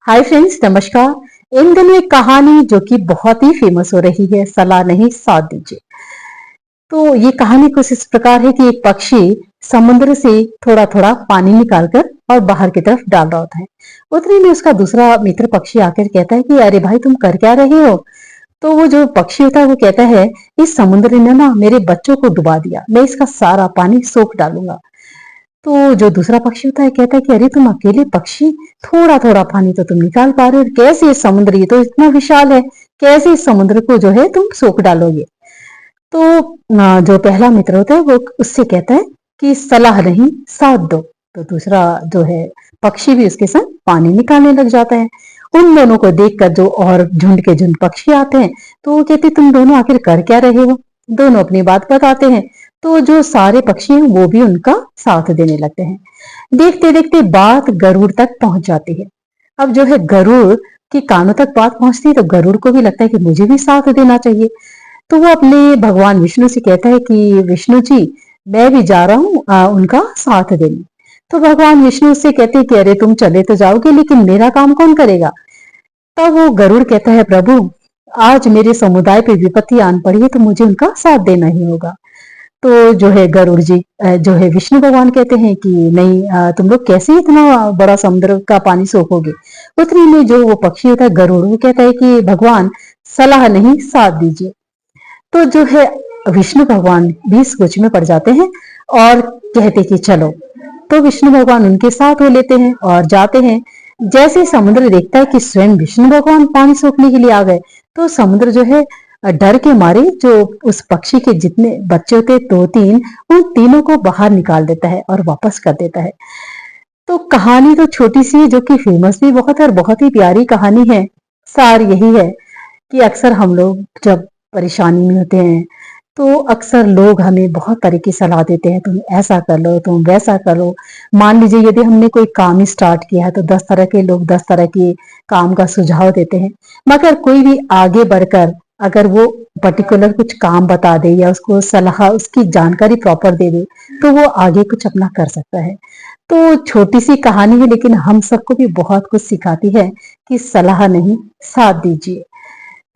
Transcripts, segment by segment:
Hi friends, नमस्कार। इन दिनों एक कहानी जो कि बहुत ही फेमस हो रही है, सलाह नहीं साथ दीजिए। तो ये कहानी कुछ इस प्रकार है कि एक पक्षी समुद्र से थोड़ा थोड़ा पानी निकालकर और बाहर की तरफ डाल रहा होता है। उतने में उसका दूसरा मित्र पक्षी आकर कहता है कि अरे भाई, तुम कर क्या रहे हो? तो वो जो पक्षी होता है वो कहता है, इस समुद्र ने ना मेरे बच्चों को डुबा दिया, मैं इसका सारा पानी सोख डालूंगा। तो जो दूसरा पक्षी होता है कहता है कि अरे तुम अकेले पक्षी, थोड़ा थोड़ा पानी तो तुम निकाल पा रहे हो, कैसे इस समुद्र, ये तो इतना विशाल है, कैसे इस समुद्र को जो है तुम सोख डालोगे? तो जो पहला मित्र होता है वो उससे कहता है कि सलाह नहीं साथ दो। तो दूसरा जो है पक्षी भी उसके संग पानी निकालने लग जाता है। उन दोनों को देखकर जो और झुंड के झुंड पक्षी आते हैं, तो वो कहते तुम दोनों आखिर कर क्या रहे हो? दोनों अपनी बात बताते हैं। तो जो सारे पक्षी हैं वो भी उनका साथ देने लगते हैं। देखते देखते बात गरुड़ तक पहुंच जाती है। अब जो है गरुड़ के कानों तक बात पहुंचती है, तो गरुड़ को भी लगता है कि मुझे भी साथ देना चाहिए। तो वो अपने भगवान विष्णु से कहता है कि विष्णु जी, मैं भी जा रहा हूँ उनका साथ देने। तो भगवान विष्णु से कहते हैं कि अरे तुम चले तो जाओगे, लेकिन मेरा काम कौन करेगा? तब वो गरुड़ कहता है, प्रभु, आज मेरे समुदाय पे विपत्ति आन पड़ी है, तो मुझे उनका साथ देना ही होगा। तो जो है गरुड़ जी, जो है विष्णु भगवान कहते हैं कि नहीं, तुम लोग कैसे इतना बड़ा समुद्र का पानी सोखोगे? उतने में जो वो पक्षी होता है गरुड़, वो कहता है कि भगवान, सलाह नहीं साथ दीजिए। तो जो है विष्णु भगवान भी सोच में पड़ जाते हैं और कहते कि चलो। तो विष्णु भगवान उनके साथ हो लेते हैं और जाते हैं। जैसे समुद्र देखता है कि स्वयं विष्णु भगवान पानी सोखने के लिए आ गए, तो समुद्र जो है डर के मारे जो उस पक्षी के जितने बच्चे होते दो तीन, उन तीनों को बाहर निकाल देता है और वापस कर देता है। तो कहानी तो छोटी सी है, जो कि फेमस भी बहुत है और बहुत ही प्यारी कहानी है। सार यही है कि अक्सर हम लोग जब परेशानी में होते हैं, तो अक्सर लोग हमें बहुत तरह की सलाह देते हैं, तुम ऐसा कर लो, तुम वैसा कर लो। मान लीजिए यदि हमने कोई काम ही स्टार्ट किया है, तो 10 तरह के लोग 10 तरह के काम का सुझाव देते हैं। मगर कोई भी आगे बढ़कर अगर वो पर्टिकुलर कुछ काम बता दे या उसको सलाह, उसकी जानकारी प्रॉपर दे दे, तो वो आगे कुछ अपना कर सकता है। तो छोटी सी कहानी है, लेकिन हम सबको भी बहुत कुछ सिखाती है कि सलाह नहीं साथ दीजिए।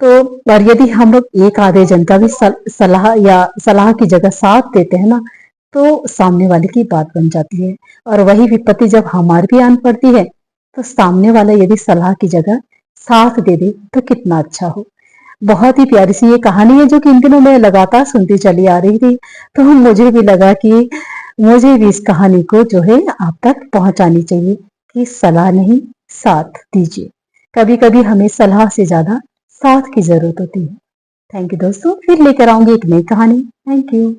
तो और यदि हम लोग एक आधे जन का भी सलाह या सलाह की जगह साथ देते हैं ना, तो सामने वाले की बात बन जाती है। और वही विपत्ति जब हमारे भी आन पड़ती है, तो सामने वाला यदि सलाह की जगह साथ दे दे तो कितना अच्छा हो। बहुत ही प्यारी सी ये कहानी है, जो कि इन दिनों मैं लगातार सुनती चली आ रही थी। तो मुझे भी लगा कि मुझे भी इस कहानी को जो है आप तक पहुंचानी चाहिए कि सलाह नहीं साथ दीजिए। कभी कभी हमें सलाह से ज्यादा साथ की जरूरत होती है। थैंक यू दोस्तों, फिर लेकर आऊंगी एक नई कहानी। Thank you.